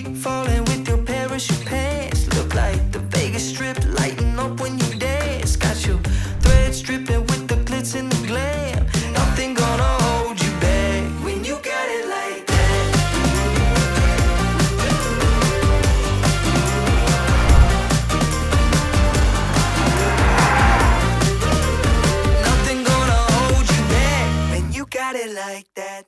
free falling with your parachute pants. Look like the Vegas Strip lighting up when you dance. Got your threads dripping with the glitz and the glam. Nothing gonna hold you back when you got it like that. Nothing gonna hold you back when you got it like that.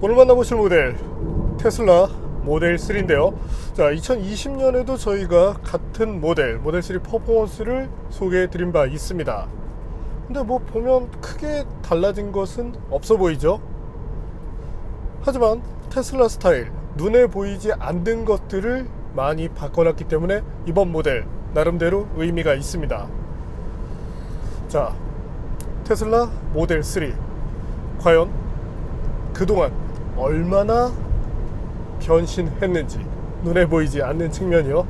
오늘 만나보실 모델 테슬라 모델 3인데요. 자, 2020년에도 저희가 같은 모델 3 퍼포먼스를 소개해 드린 바 있습니다. 근데 뭐 보면 크게 달라진 것은 없어 보이죠. 하지만 테슬라 스타일, 눈에 보이지 않는 것들을 많이 바꿔놨기 때문에 이번 모델 나름대로 의미가 있습니다. 자, 테슬라 모델 3 과연 그동안 얼마나 변신했는지, 눈에 보이지 않는 측면이요.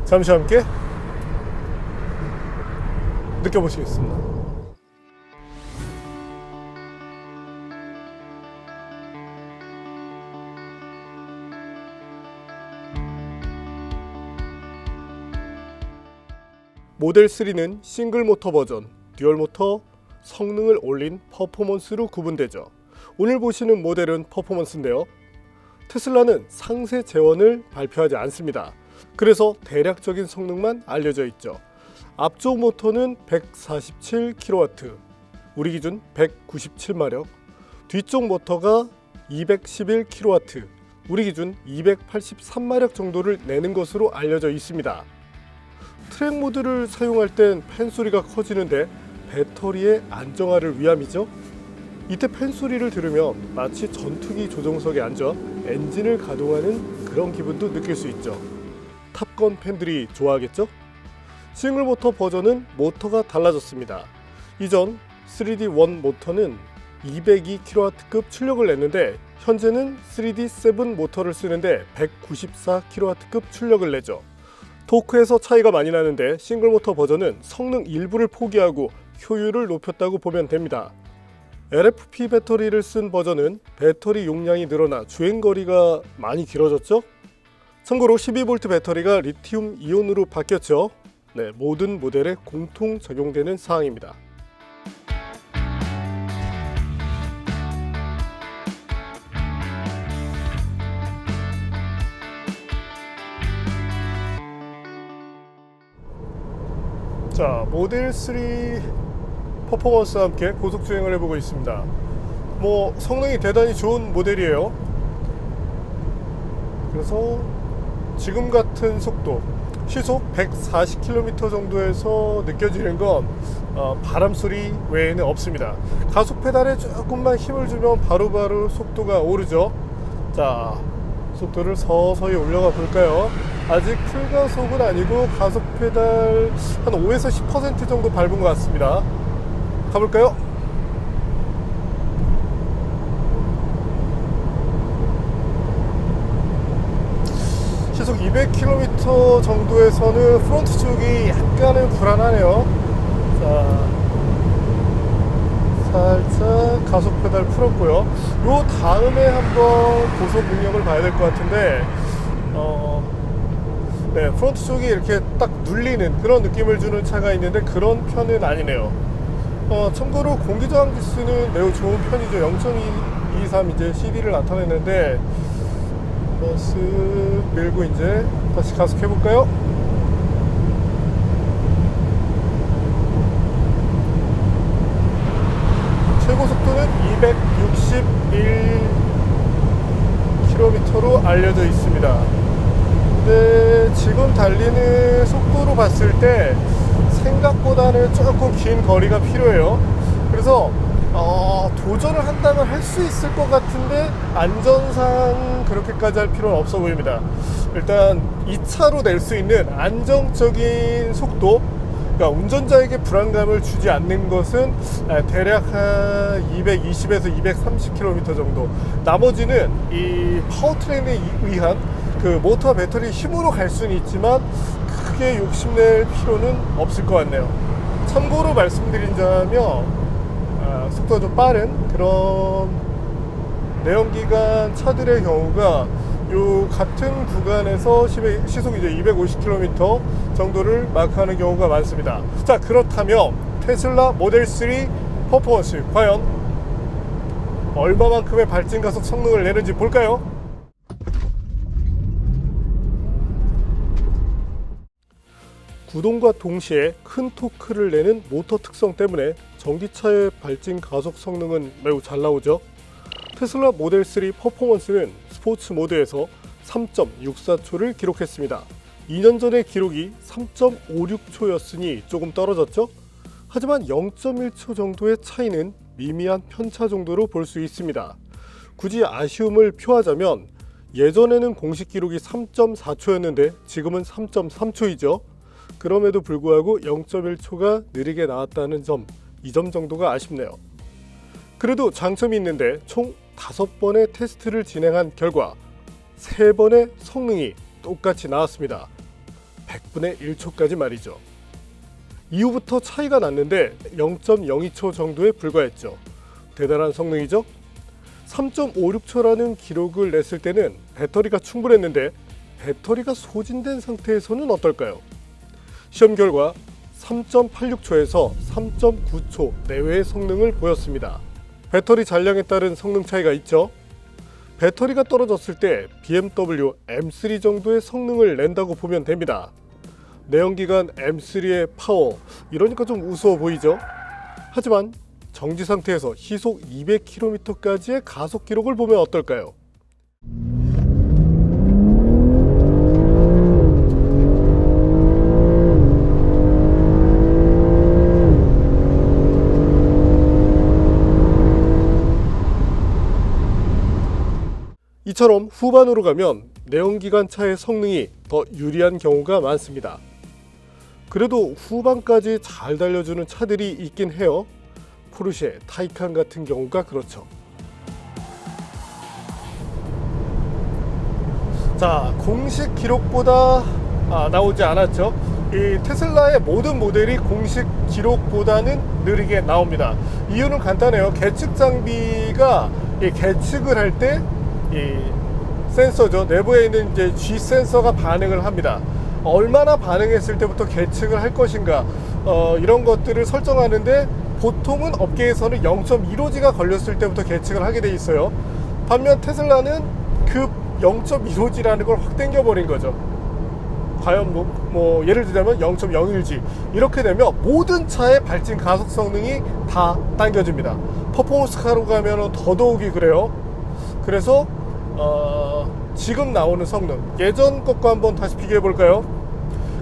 잠시 함께 느껴보시겠습니다. 모델 3는 싱글 모터 버전, 듀얼 모터 성능을 올린 퍼포먼스로 구분되죠. 오늘 보시는 모델은 퍼포먼스인데요. 테슬라는 상세 재원을 발표하지 않습니다. 그래서 대략적인 성능만 알려져 있죠. 앞쪽 모터는 147kW, 우리 기준 197마력, 뒤쪽 모터가 211kW, 우리 기준 283마력 정도를 내는 것으로 알려져 있습니다. 트랙 모드를 사용할 땐 팬소리가 커지는데 배터리의 안정화를 위함이죠. 이때 팬소리를 들으면 마치 전투기 조종석에 앉아 엔진을 가동하는 그런 기분도 느낄 수 있죠. 탑건 팬들이 좋아하겠죠? 싱글 모터 버전은 모터가 달라졌습니다. 이전 3D1 모터는 202kW급 출력을 냈는데 현재는 3D7 모터를 쓰는데 194kW급 출력을 내죠. 토크에서 차이가 많이 나는데 싱글 모터 버전은 성능 일부를 포기하고 효율을 높였다고 보면 됩니다. LFP 배터리를 쓴 버전은 배터리 용량이 늘어나 주행거리가 많이 길어졌죠? 참고로 12V 배터리가 리튬 이온으로 바뀌었죠. 네, 모든 모델에 공통 적용되는 사항입니다. 자, 모델 3 퍼포먼스와 함께 고속 주행을 해보고 있습니다. 뭐 성능이 대단히 좋은 모델이에요. 그래서 지금 같은 속도, 시속 140km 정도에서 느껴지는 건 바람 소리 외에는 없습니다. 가속 페달에 조금만 힘을 주면 바로바로 속도가 오르죠. 자, 속도를 서서히 올려가 볼까요? 아직 풀가속은 아니고 가속 페달 한 5에서 10% 정도 밟은 것 같습니다. 가볼까요? 시속 200km 정도에서는 프론트 쪽이 약간은 불안하네요. 자, 살짝 가속 페달 풀었고요. 요 다음에 한번 고속 능력을 봐야 될 것 같은데 네, 프론트 쪽이 이렇게 딱 눌리는 그런 느낌을 주는 차가 있는데 그런 편은 아니네요. 참고로 공기저항 지수는 매우 좋은 편이죠. 0.23 이제 CD를 나타냈는데 쓱 밀고 이제 다시 가속해 볼까요? 최고 속도는 261km로 알려져 있습니다. 근데 지금 달리는 속도로 봤을 때 생각보다는 조금 긴 거리가 필요해요. 그래서 도전을 한다면 할 수 있을 것 같은데 안전상 그렇게까지 할 필요는 없어 보입니다. 일단 2차로 낼 수 있는 안정적인 속도, 그러니까 운전자에게 불안감을 주지 않는 것은 대략 한 220에서 230km 정도, 나머지는 이 파워트레인에 의한 그 모터 배터리 힘으로 갈 수는 있지만 크게 욕심낼 필요는 없을 것 같네요. 참고로 말씀드린다면 속도가 좀 빠른 그런 내연기관 차들의 경우가 요 같은 구간에서 시속 이제 250km 정도를 마크하는 경우가 많습니다. 자, 그렇다면 테슬라 모델 3 퍼포먼스 과연 얼마만큼의 발진 가속 성능을 내는지 볼까요? 구동과 동시에 큰 토크를 내는 모터 특성 때문에 전기차의 발진 가속 성능은 매우 잘 나오죠. 테슬라 모델 3 퍼포먼스는 스포츠 모드에서 3.64초를 기록했습니다. 2년 전의 기록이 3.56초였으니 조금 떨어졌죠? 하지만 0.1초 정도의 차이는 미미한 편차 정도로 볼 수 있습니다. 굳이 아쉬움을 표하자면 예전에는 공식 기록이 3.4초였는데 지금은 3.3초이죠. 그럼에도 불구하고 0.1초가 느리게 나왔다는 점, 이 점 정도가 아쉽네요. 그래도 장점이 있는데 총 5번의 테스트를 진행한 결과 3번의 성능이 똑같이 나왔습니다. 100분의 1초까지 말이죠. 이후부터 차이가 났는데 0.02초 정도에 불과했죠. 대단한 성능이죠. 3.56초라는 기록을 냈을 때는 배터리가 충분했는데 배터리가 소진된 상태에서는 어떨까요? 시험 결과 3.86초에서 3.9초 내외의 성능을 보였습니다. 배터리 잔량에 따른 성능 차이가 있죠. 배터리가 떨어졌을 때 BMW M3 정도의 성능을 낸다고 보면 됩니다. 내연기관 M3의 파워, 이러니까 좀 우스워 보이죠? 하지만 정지 상태에서 시속 200km까지의 가속 기록을 보면 어떨까요? 이처럼 후반으로 가면 내연기관 차의 성능이 더 유리한 경우가 많습니다. 그래도 후반까지 잘 달려주는 차들이 있긴 해요. 포르쉐, 타이칸 같은 경우가 그렇죠. 자, 공식 기록보다 나오지 않았죠. 이 테슬라의 모든 모델이 공식 기록보다는 느리게 나옵니다. 이유는 간단해요. 계측 장비가 계측을 할 때 이 센서죠. 내부에 있는 이제 G 센서가 반응을 합니다. 얼마나 반응했을 때부터 계측을 할 것인가, 이런 것들을 설정하는데 보통은 업계에서는 0.15G가 걸렸을 때부터 계측을 하게 돼 있어요. 반면 테슬라는 그 0.15G라는 걸 확 당겨버린 거죠. 과연 뭐 예를 들자면 0.01G 이렇게 되면 모든 차의 발진 가속 성능이 다 당겨집니다. 퍼포먼스 카로 가면 더더욱이 그래요. 그래서 지금 나오는 성능, 예전 것과 한번 다시 비교해 볼까요?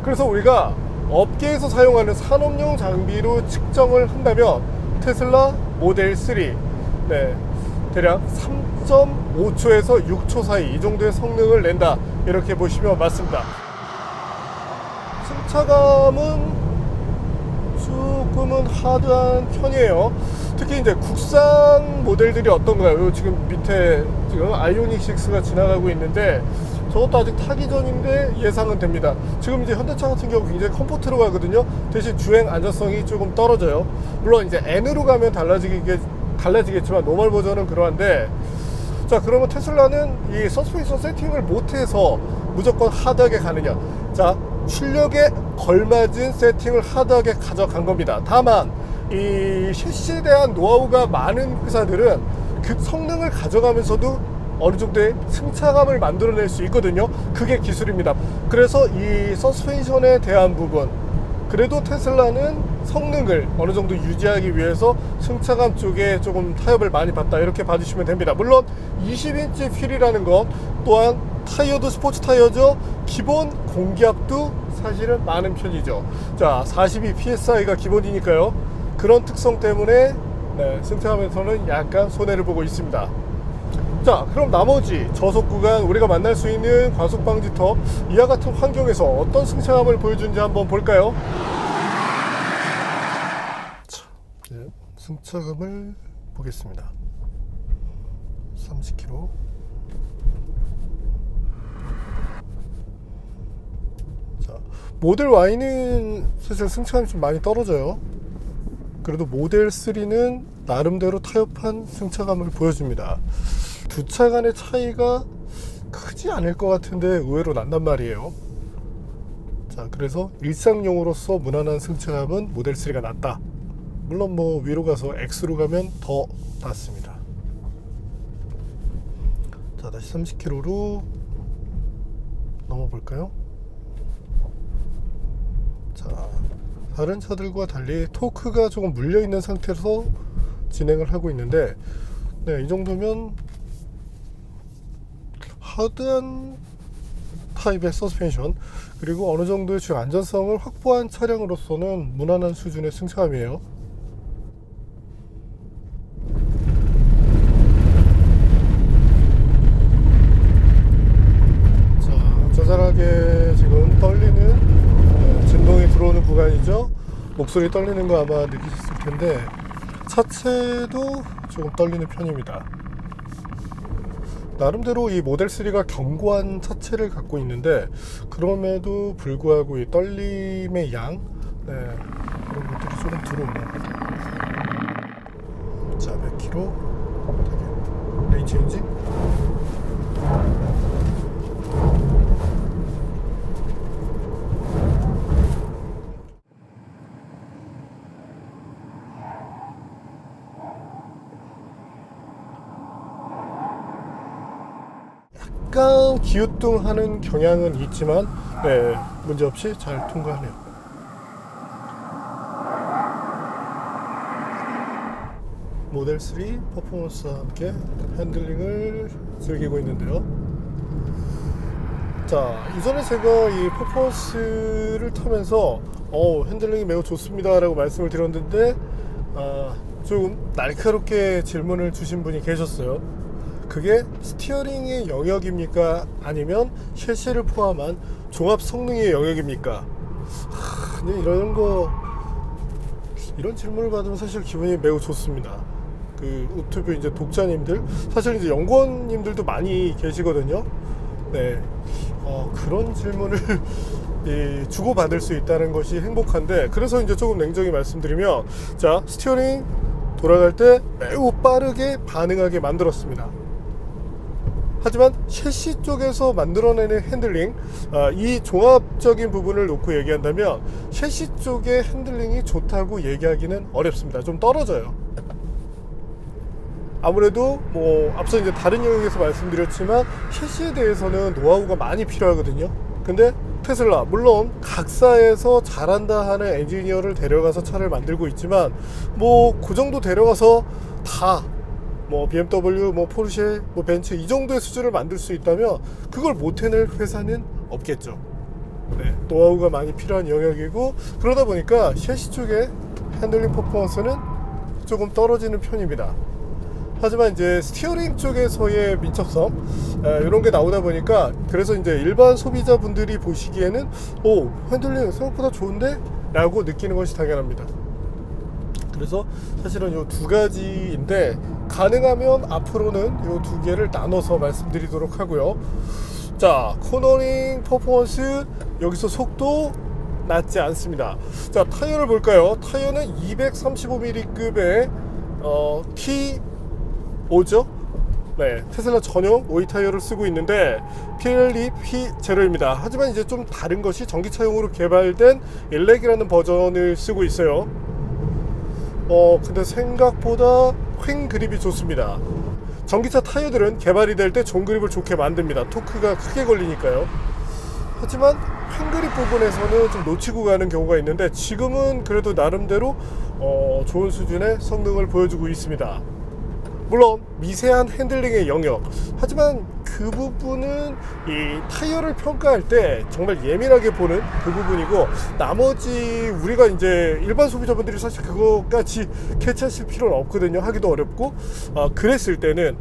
그래서 우리가 업계에서 사용하는 산업용 장비로 측정을 한다면 테슬라 모델 3, 대략 3.5초에서 6초 사이 이 정도의 성능을 낸다, 이렇게 보시면 맞습니다. 승차감은 조금은 하드한 편이에요. 특히 이제 국산 모델들이 어떤가요? 지금 밑에 지금 아이오닉 6가 지나가고 있는데 저것도 아직 타기 전인데 예상은 됩니다. 지금 이제 현대차 같은 경우 굉장히 컴포트로 가거든요. 대신 주행 안전성이 조금 떨어져요. 물론 이제 N으로 가면 달라지겠지만 노멀 버전은 그러한데, 자, 그러면 테슬라는 이 서스펜션 세팅을 못해서 무조건 하드하게 가느냐? 자, 출력에 걸맞은 세팅을 하드하게 가져간 겁니다. 다만 이 셰시에 대한 노하우가 많은 회사들은 그 성능을 가져가면서도 어느 정도의 승차감을 만들어낼 수 있거든요. 그게 기술입니다. 그래서 이 서스펜션에 대한 부분, 그래도 테슬라는 성능을 어느 정도 유지하기 위해서 승차감 쪽에 조금 타협을 많이 봤다, 이렇게 봐주시면 됩니다. 물론 20인치 휠이라는 것 또한 타이어도 스포츠 타이어죠. 기본 공기압도 사실은 많은 편이죠. 자, 42 PSI가 기본이니까요. 그런 특성 때문에 승차감에서는 약간 손해를 보고 있습니다. 자, 그럼 나머지 저속 구간 우리가 만날 수 있는 과속 방지턱, 이와 같은 환경에서 어떤 승차감을 보여주는지 한번 볼까요? 자, 승차감을 보겠습니다. 30km. 자, 모델 Y는 사실 승차감이 좀 많이 떨어져요. 그래도 모델 3는 나름대로 타협한 승차감을 보여줍니다. 두 차 간의 차이가 크지 않을 것 같은데 의외로 난단 말이에요. 자, 그래서 일상용으로서 무난한 승차감은 모델 3가 낫다. 물론 뭐 위로 가서 X로 가면 더 낫습니다. 자, 다시 30km로 넘어볼까요? 자, 다른 차들과 달리 토크가 조금 물려있는 상태에서 진행을 하고 있는데, 네, 이 정도면 하드한 타입의 서스펜션, 그리고 어느 정도의 주요 안전성을 확보한 차량으로서는 무난한 수준의 승차감이에요. 자, 자잘하게 지금 떨리는 진동이 들어오는 구간이죠. 목소리 떨리는 거 아마 느끼셨을 텐데 차체도 조금 떨리는 편입니다. 나름대로 이 모델 3가 견고한 차체를 갖고 있는데 그럼에도 불구하고 이 떨림의 양, 네, 그런 것들이 조금 들어옵니다. 자, 몇 킬로? 레인 체인지? 약간 기우뚱하는 경향은 있지만 네, 문제없이 잘 통과하네요. 모델 3 퍼포먼스와 함께 핸들링을 즐기고 있는데요. 자, 이전에 제가 이 퍼포먼스를 타면서 핸들링이 매우 좋습니다 라고 말씀을 드렸는데 조금 날카롭게 질문을 주신 분이 계셨어요. 그게 스티어링의 영역입니까? 아니면 셰시를 포함한 종합 성능의 영역입니까? 근데 이런 질문을 받으면 사실 기분이 매우 좋습니다. 그 유튜브 이제 독자님들, 사실 이제 연구원님들도 많이 계시거든요. 네, 그런 질문을 주고받을 수 있다는 것이 행복한데, 그래서 이제 조금 냉정히 말씀드리면, 자, 스티어링 돌아갈 때 매우 빠르게 반응하게 만들었습니다. 하지만 셰시 쪽에서 만들어내는 핸들링, 이 종합적인 부분을 놓고 얘기한다면 셰시 쪽의 핸들링이 좋다고 얘기하기는 어렵습니다. 좀 떨어져요. 아무래도 뭐 앞서 이제 다른 영역에서 말씀드렸지만 셰시에 대해서는 노하우가 많이 필요하거든요. 근데 테슬라, 물론 각사에서 잘한다 하는 엔지니어를 데려가서 차를 만들고 있지만 뭐 그 정도 데려가서 다 뭐 BMW, 뭐 포르쉐, 뭐 벤츠 이 정도의 수준을 만들 수 있다면 그걸 못 해낼 회사는 없겠죠. 네, 노하우가 많이 필요한 영역이고, 그러다 보니까 셰시 쪽의 핸들링 퍼포먼스는 조금 떨어지는 편입니다. 하지만 이제 스티어링 쪽에서의 민첩성, 이런 게 나오다 보니까, 그래서 이제 일반 소비자분들이 보시기에는 핸들링 생각보다 좋은데? 라고 느끼는 것이 당연합니다. 그래서 사실은 이 두 가지인데, 가능하면 앞으로는 이 두 개를 나눠서 말씀드리도록 하고요. 자, 코너링 퍼포먼스, 여기서 속도 낮지 않습니다. 자, 타이어를 볼까요? 타이어는 235mm급의 T5죠? 네, 테슬라 전용 오이 타이어를 쓰고 있는데 Pirelli P0입니다. 하지만 이제 좀 다른 것이 전기차용으로 개발된 일렉이라는 버전을 쓰고 있어요. 근데 생각보다 횡 그립이 좋습니다. 전기차 타이어들은 개발이 될 때 종 그립을 좋게 만듭니다. 토크가 크게 걸리니까요. 하지만 횡 그립 부분에서는 좀 놓치고 가는 경우가 있는데, 지금은 그래도 나름대로 좋은 수준의 성능을 보여주고 있습니다. 물론 미세한 핸들링의 영역, 하지만 그 부분은 이 타이어를 평가할 때 정말 예민하게 보는 그 부분이고, 나머지 우리가 이제 일반 소비자분들이 사실 그거까지 캐치하실 필요는 없거든요. 하기도 어렵고, 그랬을 때는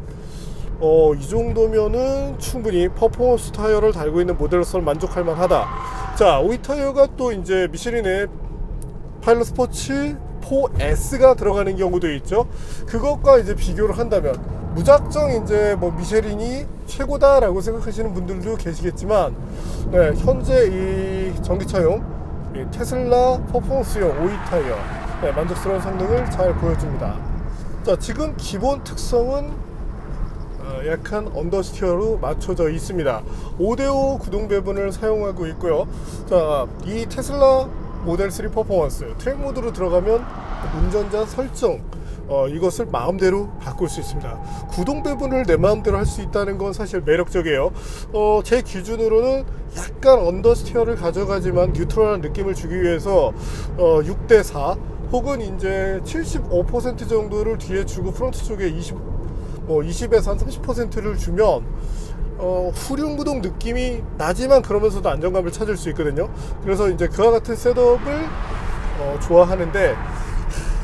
이 정도면은 충분히 퍼포먼스 타이어를 달고 있는 모델로서는 만족할 만하다. 자, 오이 타이어가 또 이제 미쉐린의 파일럿 스포츠 4S가 들어가는 경우도 있죠. 그것과 이제 비교를 한다면 무작정 이제 뭐 미쉐린이 최고다라고 생각하시는 분들도 계시겠지만, 네, 현재 이 전기차용 이 테슬라 퍼포먼스용 오이 타이어, 네, 만족스러운 성능을 잘 보여줍니다. 자, 지금 기본 특성은 약한 언더스티어로 맞춰져 있습니다. 5대5 구동 배분을 사용하고 있고요. 자, 이 테슬라 모델 3 퍼포먼스 트랙 모드로 들어가면 운전자 설정 이것을 마음대로 바꿀 수 있습니다. 구동 배분을 내 마음대로 할 수 있다는 건 사실 매력적이에요. 제 기준으로는 약간 언더스티어를 가져가지만 뉴트럴한 느낌을 주기 위해서 6대4 혹은 이제 75% 정도를 뒤에 주고 프론트 쪽에 20에서 한 30%를 주면 후륜 구동 느낌이 나지만 그러면서도 안정감을 찾을 수 있거든요. 그래서 이제 그와 같은 셋업을 좋아하는데,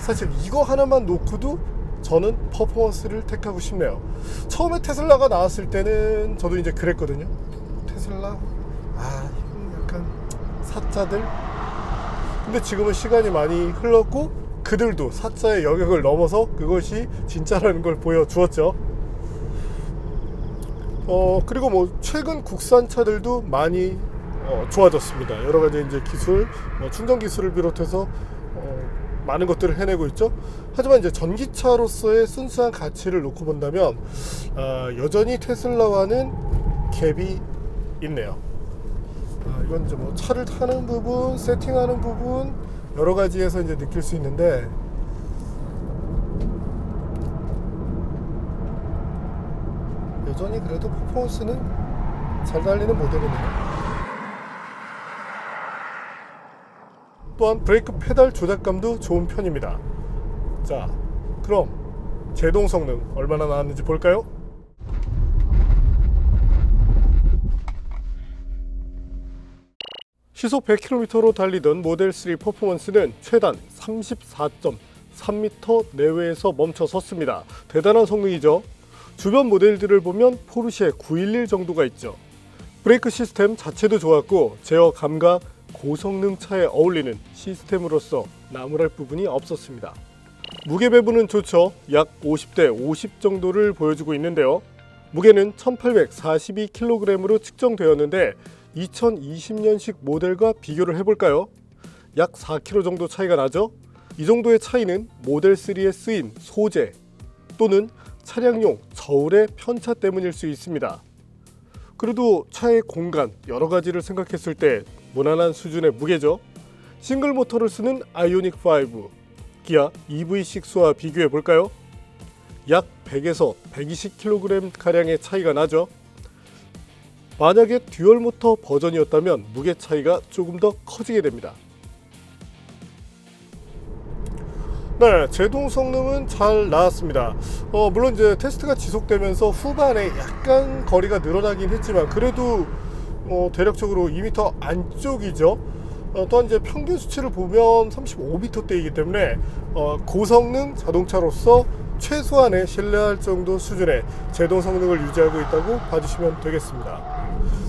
사실 이거 하나만 놓고도 저는 퍼포먼스를 택하고 싶네요. 처음에 테슬라가 나왔을 때는 저도 이제 그랬거든요. 테슬라 이건 약간 사자들. 근데 지금은 시간이 많이 흘렀고 그들도 사자의 영역을 넘어서 그것이 진짜라는 걸 보여주었죠. 그리고 뭐 최근 국산차들도 많이 좋아졌습니다. 여러 가지 이제 기술, 충전 기술을 비롯해서 많은 것들을 해내고 있죠. 하지만 이제 전기차로서의 순수한 가치를 놓고 본다면 여전히 테슬라와는 갭이 있네요. 이건 이제 뭐 차를 타는 부분, 세팅하는 부분 여러 가지에서 이제 느낄 수 있는데, 여전히 그래도 퍼포먼스는 잘 달리는 모델이네요. 또한 브레이크 페달 조작감도 좋은 편입니다. 자, 그럼 제동 성능 얼마나 나왔는지 볼까요? 시속 100km로 달리던 모델 3 퍼포먼스는 최단 34.3m 내외에서 멈춰 섰습니다. 대단한 성능이죠. 주변 모델들을 보면 포르쉐 911 정도가 있죠. 브레이크 시스템 자체도 좋았고 제어 감각, 고성능 차에 어울리는 시스템으로서 나무랄 부분이 없었습니다. 무게 배분은 좋죠. 약 50대 50 정도를 보여주고 있는데요. 무게는 1842kg으로 측정되었는데 2020년식 모델과 비교를 해볼까요? 약 4kg 정도 차이가 나죠? 이 정도의 차이는 모델 3에 쓰인 소재 또는 차량용 저울의 편차 때문일 수 있습니다. 그래도 차의 공간 여러 가지를 생각했을 때 무난한 수준의 무게죠. 싱글 모터를 쓰는 아이오닉 5 기아 EV6와 비교해 볼까요? 약 100에서 120kg 가량의 차이가 나죠. 만약에 듀얼 모터 버전이었다면 무게 차이가 조금 더 커지게 됩니다. 네, 제동 성능은 잘 나왔습니다. 물론 이제 테스트가 지속되면서 후반에 약간 거리가 늘어나긴 했지만 그래도 대략적으로 2m 안쪽이죠. 또한 이제 평균 수치를 보면 35m대이기 때문에 고성능 자동차로서 최소한의 신뢰할 정도 수준의 제동 성능을 유지하고 있다고 봐주시면 되겠습니다.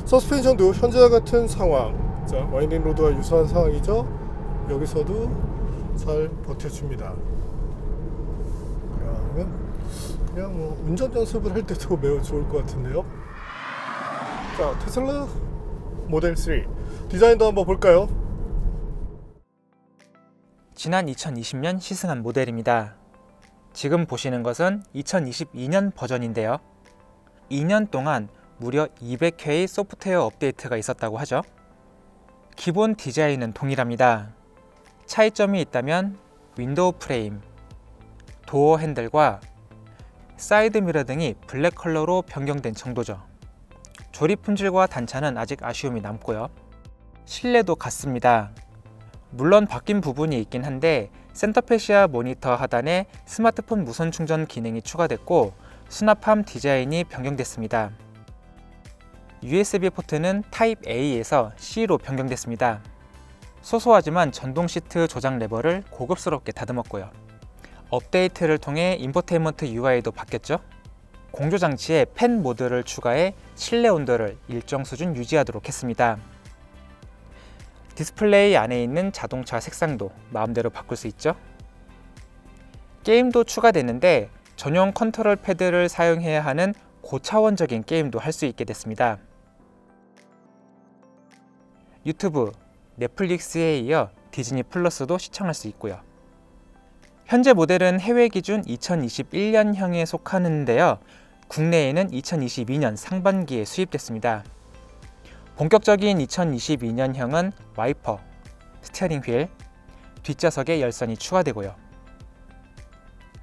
서스펜션도 현재와 같은 상황, 자, 와인딩 로드와 유사한 상황이죠. 여기서도 잘 버텨줍니다. 그냥 뭐 운전 연습을 할 때도 매우 좋을 것 같은데요. 자, 테슬라 모델 3 디자인도 한번 볼까요? 지난 2020년 시승한 모델입니다. 지금 보시는 것은 2022년 버전인데요. 2년 동안 무려 200회의 소프트웨어 업데이트가 있었다고 하죠. 기본 디자인은 동일합니다. 차이점이 있다면 윈도우 프레임, 도어 핸들과 사이드 미러 등이 블랙 컬러로 변경된 정도죠. 조립 품질과 단차는 아직 아쉬움이 남고요. 실내도 같습니다. 물론 바뀐 부분이 있긴 한데 센터페시아 모니터 하단에 스마트폰 무선 충전 기능이 추가됐고 수납함 디자인이 변경됐습니다. USB 포트는 타입 A에서 C로 변경됐습니다. 소소하지만 전동 시트 조작 레버를 고급스럽게 다듬었고요. 업데이트를 통해 인포테인먼트 UI도 바뀌었죠. 공조 장치에 팬 모드를 추가해 실내 온도를 일정 수준 유지하도록 했습니다. 디스플레이 안에 있는 자동차 색상도 마음대로 바꿀 수 있죠. 게임도 추가됐는데 전용 컨트롤 패드를 사용해야 하는 고차원적인 게임도 할 수 있게 됐습니다. 유튜브, 넷플릭스에 이어 디즈니 플러스도 시청할 수 있고요. 현재 모델은 해외 기준 2021년형에 속하는데요. 국내에는 2022년 상반기에 수입됐습니다. 본격적인 2022년형은 와이퍼, 스티어링 휠, 뒷좌석에 열선이 추가되고요.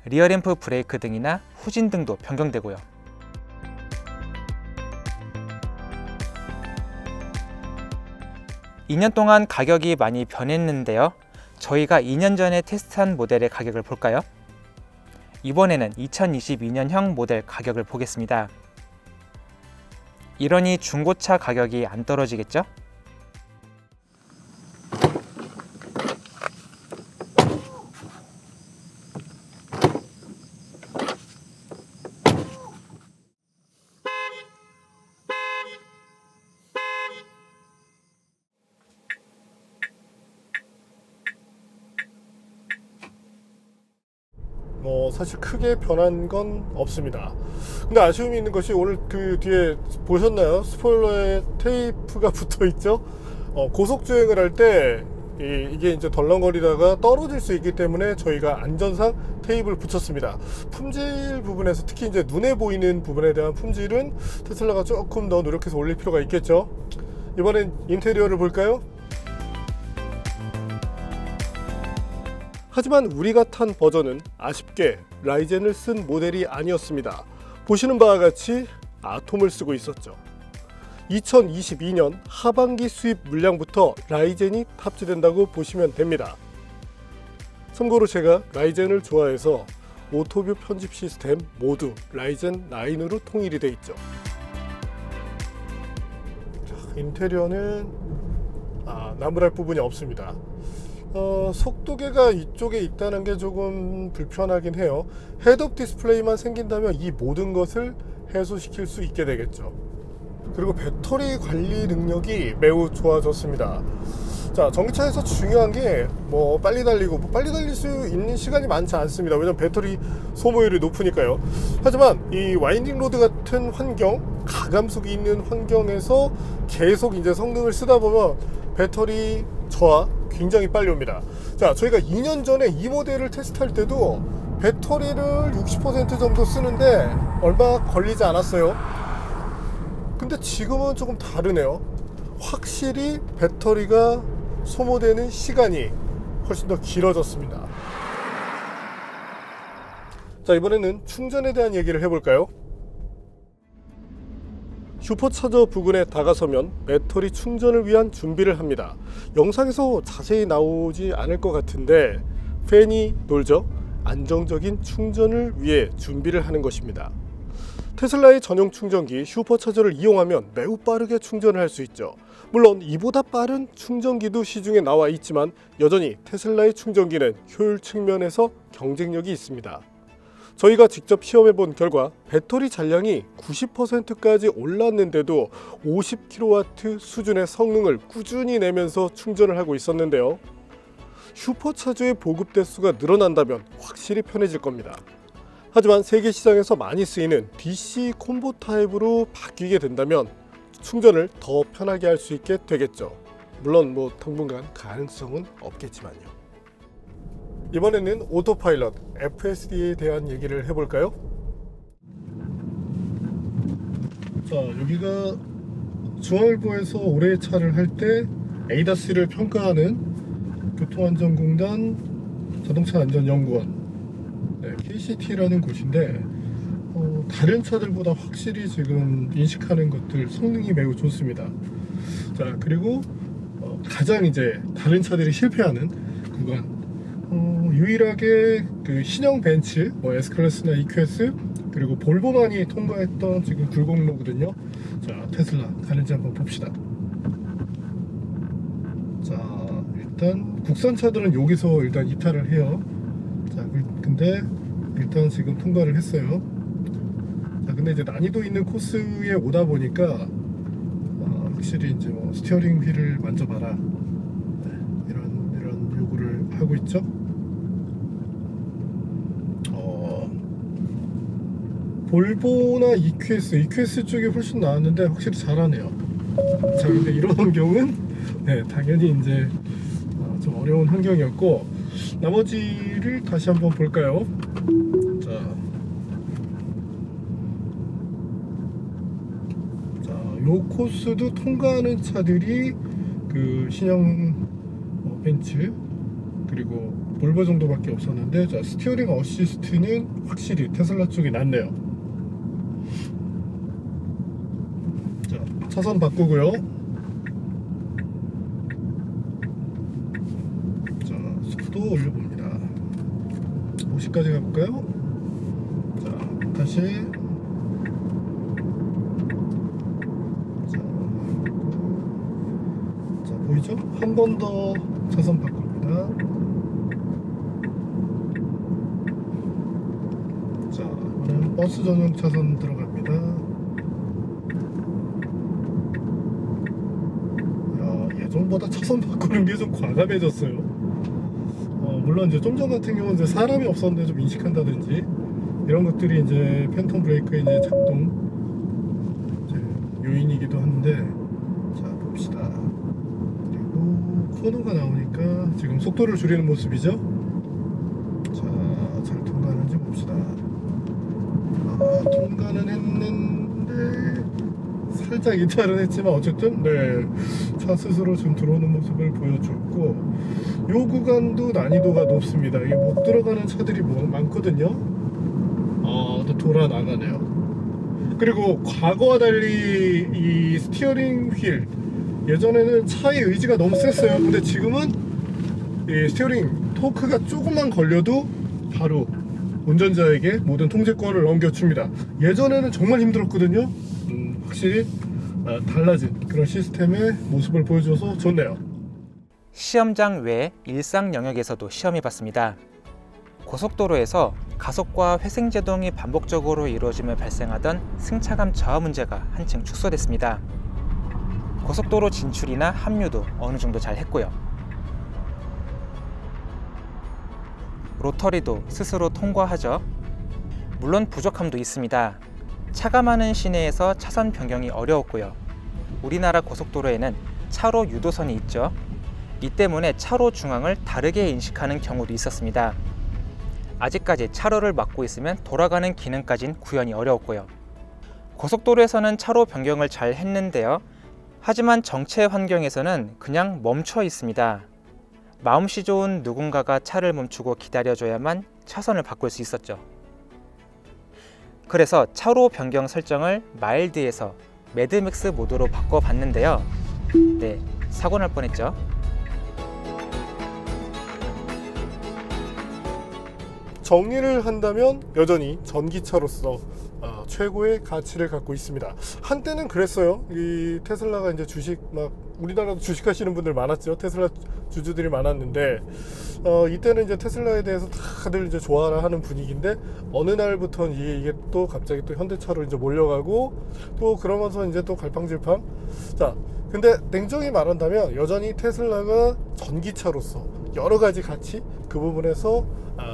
리어램프 브레이크 등이나 후진 등도 변경되고요. (2년) 동안 가격이 많이 변했는데요. 저희가 2년 전에 테스트한 모델의 가격을 볼까요? 이번에는 2022년형 모델 가격을 보겠습니다. 이러니 중고차 가격이 안 떨어지겠죠? 사실 크게 변한 건 없습니다. 근데 아쉬움이 있는 것이 오늘 그 뒤에 보셨나요? 스포일러에 테이프가 붙어 있죠? 고속주행을 할 때 이게 이제 덜렁거리다가 떨어질 수 있기 때문에 저희가 안전상 테이프를 붙였습니다. 품질 부분에서 특히 이제 눈에 보이는 부분에 대한 품질은 테슬라가 조금 더 노력해서 올릴 필요가 있겠죠. 이번엔 인테리어를 볼까요? 하지만 우리가 탄 버전은 아쉽게 라이젠을 쓴 모델이 아니었습니다. 보시는 바와 같이 아톰을 쓰고 있었죠. 2022년 하반기 수입 물량부터 라이젠이 탑재된다고 보시면 됩니다. 참고로 제가 라이젠을 좋아해서 오토뷰 편집 시스템 모두 라이젠 9으로 통일이 되어 있죠. 인테리어는 나무랄 부분이 없습니다. 속도계가 이쪽에 있다는 게 조금 불편하긴 해요. 헤드업 디스플레이만 생긴다면 이 모든 것을 해소시킬 수 있게 되겠죠. 그리고 배터리 관리 능력이 매우 좋아졌습니다. 자, 전기차에서 중요한 게 빨리 달리고 빨리 달릴 수 있는 시간이 많지 않습니다. 왜냐면 배터리 소모율이 높으니까요. 하지만 이 와인딩 로드 같은 환경, 가감속이 있는 환경에서 계속 이제 성능을 쓰다 보면 배터리 저하 굉장히 빨리 옵니다. 자, 저희가 2년 전에 이 모델을 테스트할 때도 배터리를 60% 정도 쓰는데 얼마 걸리지 않았어요. 근데 지금은 조금 다르네요. 확실히 배터리가 소모되는 시간이 훨씬 더 길어졌습니다. 자, 이번에는 충전에 대한 얘기를 해볼까요? 슈퍼차저 부근에 다가서면 배터리 충전을 위한 준비를 합니다. 영상에서 자세히 나오지 않을 것 같은데 팬이 돌죠? 안정적인 충전을 위해 준비를 하는 것입니다. 테슬라의 전용 충전기 슈퍼차저를 이용하면 매우 빠르게 충전을 할 수 있죠. 물론 이보다 빠른 충전기도 시중에 나와 있지만 여전히 테슬라의 충전기는 효율 측면에서 경쟁력이 있습니다. 저희가 직접 시험해 본 결과 배터리 잔량이 90%까지 올랐는데도 50kW 수준의 성능을 꾸준히 내면서 충전을 하고 있었는데요. 슈퍼차저의 보급 대수가 늘어난다면 확실히 편해질 겁니다. 하지만 세계 시장에서 많이 쓰이는 DC 콤보 타입으로 바뀌게 된다면 충전을 더 편하게 할 수 있게 되겠죠. 물론 당분간 가능성은 없겠지만요. 이번에는 오토파일럿 FSD에 대한 얘기를 해볼까요? 자, 여기가 중앙일보에서 올해 차를 할 때 ADAS를 평가하는 교통안전공단 자동차안전연구원 KCT라는 곳인데 다른 차들보다 확실히 지금 인식하는 것들 성능이 매우 좋습니다. 자, 그리고 가장 이제 다른 차들이 실패하는 구간, 유일하게 그 신형 벤츠, S클래스나 EQS 그리고 볼보만이 통과했던 지금 굴곡로거든요. 자, 테슬라 가는지 한번 봅시다. 자, 일단 국산 차들은 여기서 일단 이탈을 해요. 자, 근데 일단 지금 통과를 했어요. 자, 근데 이제 난이도 있는 코스에 오다 보니까 확실히 이제 스티어링 휠을 만져봐라, 이런 요구를 하고 있죠. 볼보나 EQS 쪽이 훨씬 나았는데 확실히 잘하네요. 자, 근데 이런 환경은 당연히 이제 좀 어려운 환경이었고, 나머지를 다시 한번 볼까요? 요 코스도 통과하는 차들이 그 신형 벤츠 그리고 볼보 정도밖에 없었는데, 자, 스티어링 어시스트는 확실히 테슬라 쪽이 낫네요. 자, 차선 바꾸고요. 자, 속도 올려봅니다. 50까지 가볼까요? 자, 다시. 보이죠? 한 번 더 차선 바꿉니다. 자, 이번엔 버스 전용 차선 들어갑니다. 야, 예전보다 차선 바꾸는 게 좀 과감해졌어요. 물론 이제 좀 전 같은 경우는 이제 사람이 없었는데 좀 인식한다든지 이런 것들이 이제 팬텀 브레이크의 이제 작동 이제 요인이기도 한데, 자, 봅시다. 코너가 나오니까 지금 속도를 줄이는 모습이죠. 자, 잘 통과하는지 봅시다. 통과는 했는데 살짝 이탈은 했지만 어쨌든 차 스스로 지금 들어오는 모습을 보여줬고, 요 구간도 난이도가 높습니다. 이게 못 들어가는 차들이 많거든요. 또 돌아 나가네요. 그리고 과거와 달리 이 스티어링 휠, 예전에는 차의 의지가 너무 셌어요. 근데 지금은 이 스티어링 토크가 조금만 걸려도 바로 운전자에게 모든 통제권을 넘겨줍니다. 예전에는 정말 힘들었거든요. 확실히 달라진 그런 시스템의 모습을 보여줘서 좋네요. 시험장 외 일상 영역에서도 시험해봤습니다. 고속도로에서 가속과 회생제동이 반복적으로 이루어지며 발생하던 승차감 저하 문제가 한층 축소됐습니다. 고속도로 진출이나 합류도 어느 정도 잘 했고요. 로터리도 스스로 통과하죠. 물론 부족함도 있습니다. 차가 많은 시내에서 차선 변경이 어려웠고요. 우리나라 고속도로에는 차로 유도선이 있죠. 이 때문에 차로 중앙을 다르게 인식하는 경우도 있었습니다. 아직까지 차로를 막고 있으면 돌아가는 기능까진 구현이 어려웠고요. 고속도로에서는 차로 변경을 잘 했는데요. 하지만 정체 환경에서는 그냥 멈춰 있습니다. 마음씨 좋은 누군가가 차를 멈추고 기다려줘야만 차선을 바꿀 수 있었죠. 그래서 차로 변경 설정을 마일드에서 매드맥스 모드로 바꿔봤는데요. 사고 날 뻔했죠. 정리를 한다면 여전히 전기차로서 최고의 가치를 갖고 있습니다. 한때는 그랬어요. 이 테슬라가 이제 주식 우리나라도 주식하시는 분들 많았죠. 테슬라 주주들이 많았는데 이때는 이제 테슬라에 대해서 다들 이제 좋아하는 분위기인데, 어느 날부터는 이게 또 갑자기 또 현대차로 이제 몰려가고, 또 그러면서 이제 또 갈팡질팡. 자, 근데 냉정히 말한다면 여전히 테슬라가 전기차로서 여러 가지 가치, 그 부분에서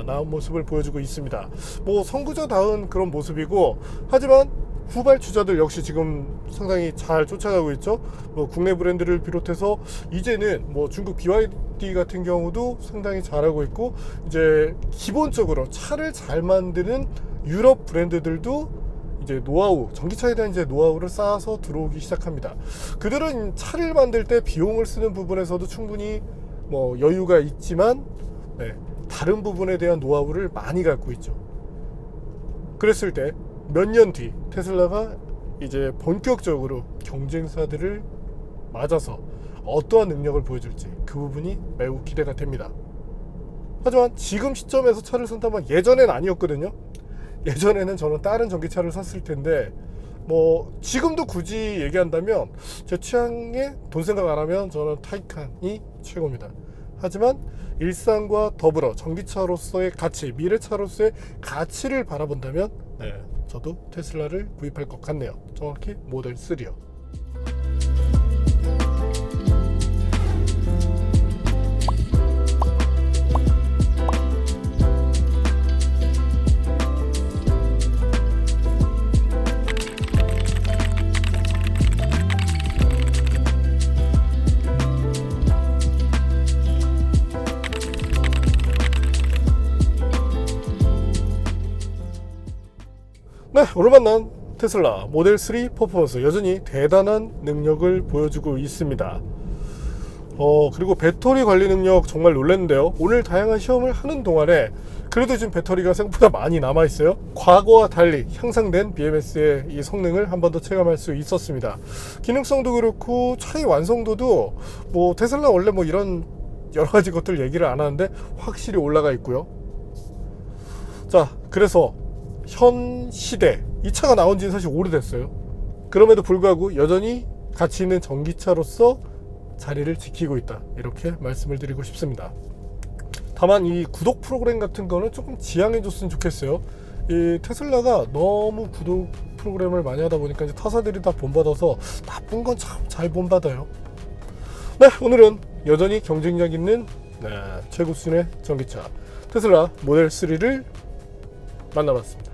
나은 모습을 보여주고 있습니다. 뭐 선구자다운 그런 모습이고, 하지만 후발주자들 역시 지금 상당히 잘 쫓아가고 있죠. 뭐 국내 브랜드를 비롯해서 이제는 뭐 중국 BYD 같은 경우도 상당히 잘하고 있고, 이제 기본적으로 차를 잘 만드는 유럽 브랜드들도 이제 노하우, 전기차에 대한 이제 노하우를 쌓아서 들어오기 시작합니다. 그들은 차를 만들 때 비용을 쓰는 부분에서도 충분히 뭐 여유가 있지만, 다른 부분에 대한 노하우를 많이 갖고 있죠. 그랬을 때 몇 년 뒤 테슬라가 이제 본격적으로 경쟁사들을 맞아서 어떠한 능력을 보여줄지, 그 부분이 매우 기대가 됩니다. 하지만 지금 시점에서 차를 산다면 예전엔 아니었거든요. 예전에는 저는 다른 전기차를 샀을 텐데, 뭐 지금도 굳이 얘기한다면 제 취향에 돈 생각 안 하면 저는 타이칸이 최고입니다. 하지만 일상과 더불어 전기차로서의 가치, 미래차로서의 가치를 바라본다면 저도 테슬라를 구입할 것 같네요. 정확히 모델 3요. 네, 오늘 만난 테슬라 모델 3 퍼포먼스 여전히 대단한 능력을 보여주고 있습니다. 그리고 배터리 관리 능력 정말 놀랐는데요. 오늘 다양한 시험을 하는 동안에 그래도 지금 배터리가 생각보다 많이 남아있어요. 과거와 달리 향상된 BMS의 이 성능을 한 번 더 체감할 수 있었습니다. 기능성도 그렇고 차의 완성도도 뭐 테슬라 원래 뭐 이런 여러가지 것들 얘기를 안 하는데 확실히 올라가 있고요. 자, 그래서 현 시대 이 차가 나온 지는 사실 오래됐어요. 그럼에도 불구하고 여전히 가치 있는 전기차로서 자리를 지키고 있다, 이렇게 말씀을 드리고 싶습니다. 다만 이 구독 프로그램 같은 거는 조금 지양해 줬으면 좋겠어요. 이 테슬라가 너무 구독 프로그램을 많이 하다 보니까 이제 타사들이 다 본받아서 나쁜 건 참 잘 본받아요. 네, 오늘은 여전히 경쟁력 있는 최고 수준의 전기차 테슬라 모델 3를 만나봤습니다.